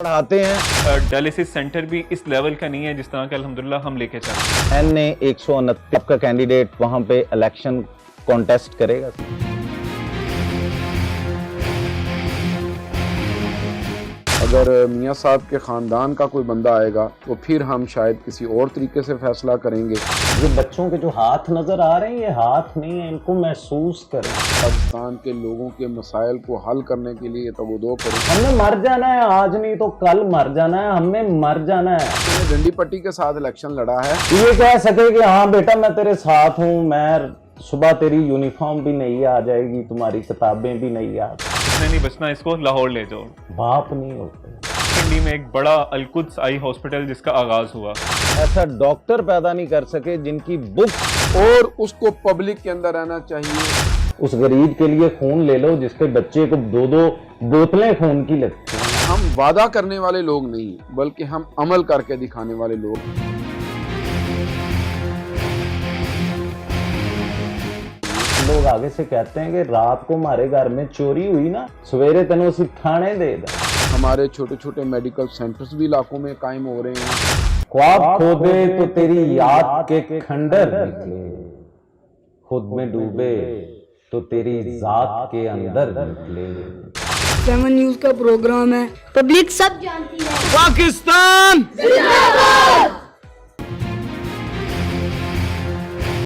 پڑھاتے ہیں. Dialysis centre بھی اس لیول کا نہیں ہے جس طرح کہ الحمدللہ ہم لے کے چلتے ہیں. این نے 129 کا کینڈیڈیٹ وہاں پہ الیکشن کانٹیسٹ کرے گا. اگر میاں صاحب کے خاندان کا کوئی بندہ آئے گا تو پھر ہم شاید کسی اور طریقے سے فیصلہ کریں گے. یہ بچوں کے جو ہاتھ نظر آ رہے ہیں یہ ہاتھ نہیں ہیں، ان کو محسوس کریں. پاکستان کے لوگوں کے مسائل کو حل کرنے کے لیے تگودو کریں. ہم نے مر جانا ہے، آج نہیں تو کل مر جانا ہے، ہم نے مر جانا ہے. میں نے ڈنڈی پٹی کے ساتھ الیکشن لڑا ہے. یہ کہہ سکے کہ ہاں بیٹا میں تیرے ساتھ ہوں، میں صبح تیری یونیفارم بھی نہیں آ جائے گی، تمہاری کتابیں بھی نہیں آ. اس نے نہیں بچنا، اس کو لاہور لے جاؤ. باپ نہیں ہوتے. پنڈی میں ایک بڑا القدس آئی ہاسپٹل جس کا آغاز ہوا. ایسا ڈاکٹر پیدا نہیں کر سکے جن کی بک اور اس کو پبلک کے اندر رہنا چاہیے. اس غریب کے لیے خون لے لو جس کے بچے کو 2 بوتلیں خون کی لگتی ہیں. ہم وعدہ کرنے والے لوگ نہیں بلکہ ہم عمل کر کے دکھانے والے لوگ. لوگ آگے سے کہتے ہیں کہ رات کو ہمارے گھر میں چوری ہوئی نا، سویرے تنوں اسی تھانے دے دا. ہمارے چھوٹے چھوٹے میڈیکل سینٹرز بھی علاقوں میں قائم ہو رہے ہیں. خواب کھودے تو تیری یاد کے کھنڈر نکلے، خود میں ڈوبے تو تیری ذات کے اندر نکلے. 7 نیوز کا پروگرام ہے، پبلک سب جانتی ہے. پاکستان زندہ باد.